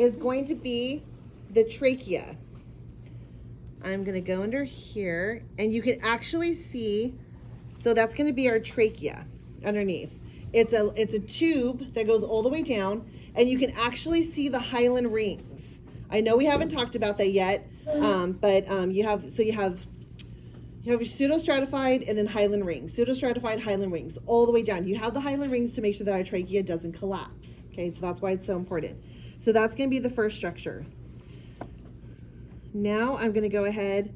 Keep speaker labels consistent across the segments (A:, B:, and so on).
A: is going to be the trachea. I'm going to go under here, and you can actually see, so that's going to be our trachea underneath. It's a tube that goes all the way down, and you can actually see the hyaline rings. I know we haven't talked about that yet, but you have your pseudostratified and then hyaline rings, pseudostratified hyaline rings, all the way down. You have the hyaline rings to make sure that our trachea doesn't collapse. Okay, so that's why it's so important. So that's going to be the first structure. Now I'm going to go ahead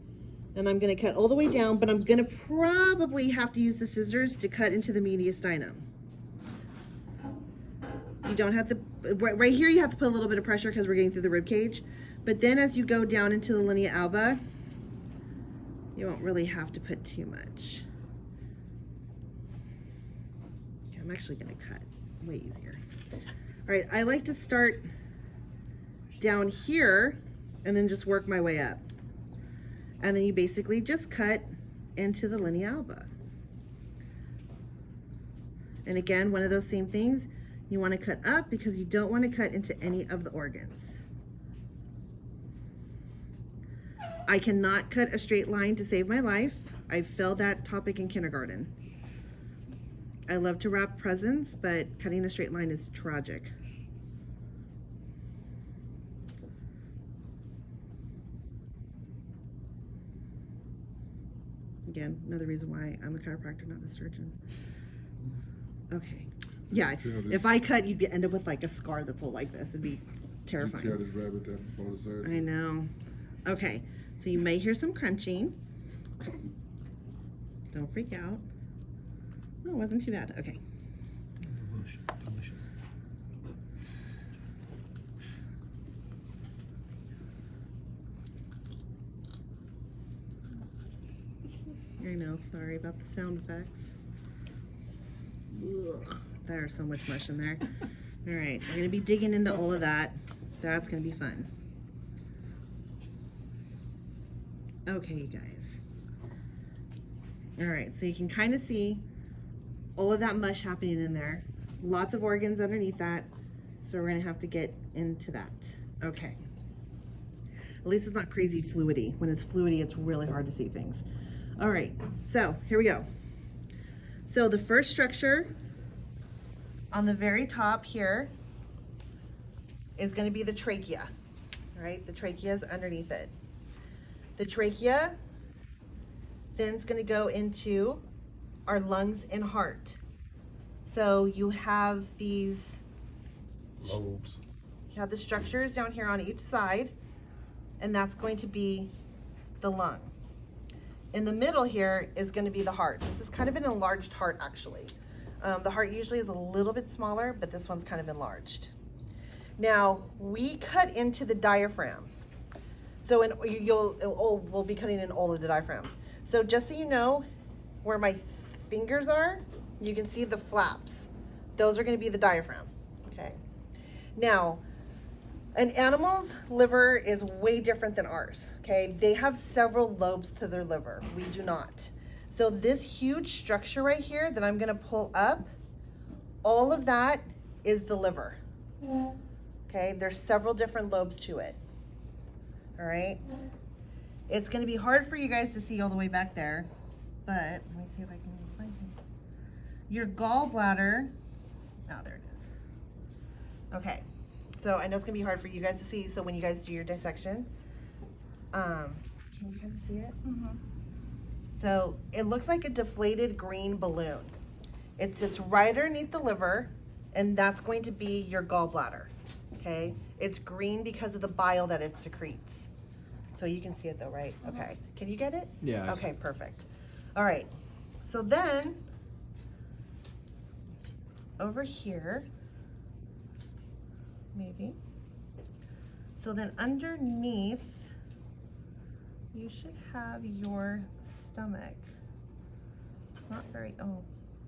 A: and I'm going to cut all the way down, but I'm going to probably have to use the scissors to cut into the mediastinum. You don't have to, right here you have to put a little bit of pressure because we're getting through the rib cage. But then as you go down into the linea alba, you won't really have to put too much. Okay, I'm actually going to cut way easier. All right, I like to start down here and then just work my way up. And then you basically just cut into the linea alba. And again, one of those same things, you want to cut up because you don't want to cut into any of the organs. I cannot cut a straight line to save my life. I failed that topic in kindergarten. I love to wrap presents, but cutting a straight line is tragic. Again, another reason why I'm a chiropractor, not a surgeon. Okay. Yeah, if I cut, you'd end up with like a scar that's all like this. It'd be terrifying.
B: Did you tell this rabbit that before the surgery?
A: I know. Okay, so you may hear some crunching. Don't freak out. Oh, it wasn't too bad. Okay.
C: Delicious.
A: I know, sorry about the sound effects. Ugh, there's so much mush in there. All right, we're gonna be digging into all of that. That's gonna be fun. Okay, you guys. All right, so you can kind of see all of that mush happening in there. Lots of organs underneath that. So we're gonna have to get into that. Okay. At least it's not crazy fluidy. When it's fluidy, it's really hard to see things. All right, so here we go. So the first structure on the very top here is going to be the trachea, right? The trachea is underneath it. The trachea then is going to go into our lungs and heart. So you have these
B: Lobes.
A: You have the structures down here on each side, and that's going to be the lung. In the middle here is going to be the heart. This is kind of an enlarged heart, actually. The heart usually is a little bit smaller, but this one's kind of enlarged. Now, we cut into the diaphragm. So we'll be cutting in all of the diaphragms. So just so you know, where my fingers are, you can see the flaps. Those are going to be the diaphragm, okay? Now, an animal's liver is way different than ours, okay? They have several lobes to their liver. We do not. So this huge structure right here that I'm gonna pull up, all of that is the liver, okay? There's several different lobes to it, all right? It's gonna be hard for you guys to see all the way back there, but let me see if I can find it. Your gallbladder, oh, there it is. Okay. So I know it's gonna be hard for you guys to see. So when you guys do your dissection, can you kind of see it? Mm-hmm. So it looks like a deflated green balloon. It sits right underneath the liver, and that's going to be your gallbladder, okay? It's green because of the bile that it secretes. So you can see it though, right? Mm-hmm. Okay, can you get it?
C: Yeah.
A: Okay, perfect. All right, so then over here, maybe. So then underneath, you should have your stomach. It's not very, oh,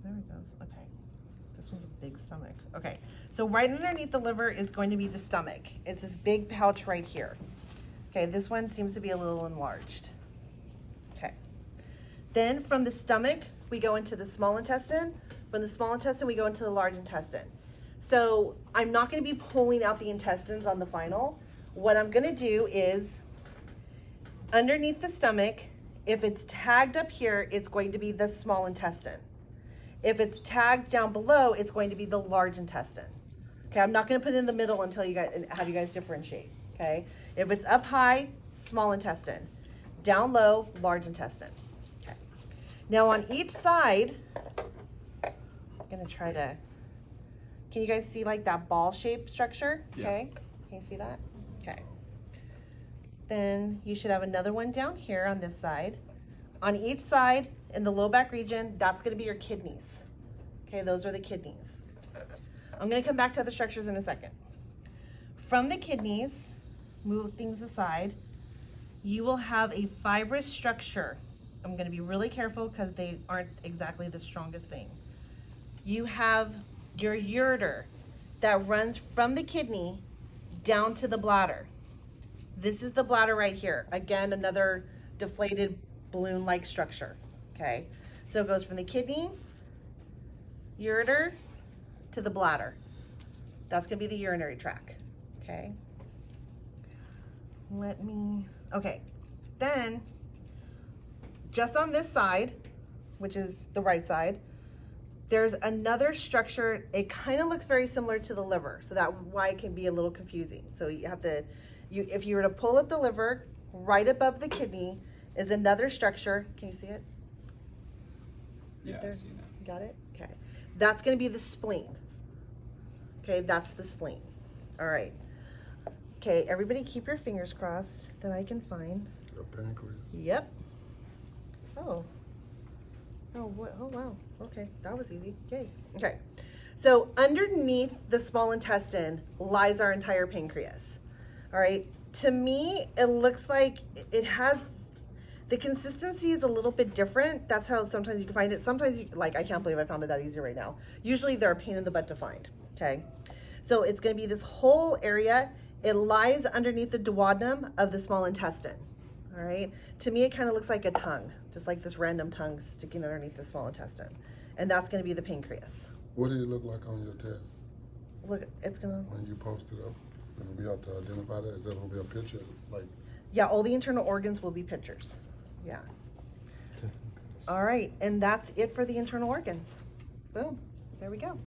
A: there it goes. Okay. This one's a big stomach. Okay. So right underneath the liver is going to be the stomach. It's this big pouch right here. Okay. This one seems to be a little enlarged. Okay. Then from the stomach, we go into the small intestine. From the small intestine, we go into the large intestine. So I'm not gonna be pulling out the intestines on the final. What I'm gonna do is, underneath the stomach, if it's tagged up here, it's going to be the small intestine. If it's tagged down below, it's going to be the large intestine. Okay, I'm not gonna put it in the middle until you guys, have you guys differentiate, okay? If it's up high, small intestine. Down low, large intestine. Okay. Now on each side, I'm gonna try to, can you guys see like that ball shaped structure?
B: Yeah.
A: Okay, can you see that? Okay. Then you should have another one down here on this side. On each side, in the low back region, that's gonna be your kidneys. Okay, those are the kidneys. I'm gonna come back to other structures in a second. From the kidneys, move things aside, you will have a fibrous structure. I'm gonna be really careful because they aren't exactly the strongest thing. You have your ureter that runs from the kidney down to the bladder. This is the bladder right here. Again, another deflated balloon-like structure, okay? So it goes from the kidney, ureter, to the bladder. That's gonna be the urinary tract, okay? Okay, then, just on this side, which is the right side, there's another structure. It kind of looks very similar to the liver, so that's why it can be a little confusing. So you have to, if you were to pull up the liver, right above the kidney is another structure. Can you see it?
D: Yeah,
A: There.
D: I see that.
A: You got it? Okay. That's gonna be the spleen. Okay, that's the spleen. All right. Okay, everybody keep your fingers crossed that I can find.
B: A pancreas.
A: Yep. Oh. Oh, what? Oh, wow. Okay, that was easy. Yay. Okay. So underneath the small intestine lies our entire pancreas. All right. To me, it looks like it has, the consistency is a little bit different. That's how sometimes you can find it. Sometimes you, like, I can't believe I found it that easy right now. Usually they're a pain in the butt to find. Okay. So it's going to be this whole area. It lies underneath the duodenum of the small intestine. All right. To me, it kind of looks like a tongue, just like this random tongue sticking underneath the small intestine. And that's going to be the pancreas.
B: What did it look like on your test
A: Look, it's going to,
B: when you post it up? Gonna be able to identify that? Is that gonna be a picture? Like,
A: yeah, all the internal organs will be pictures. Yeah. All right. And that's it for the internal organs. Boom. There we go.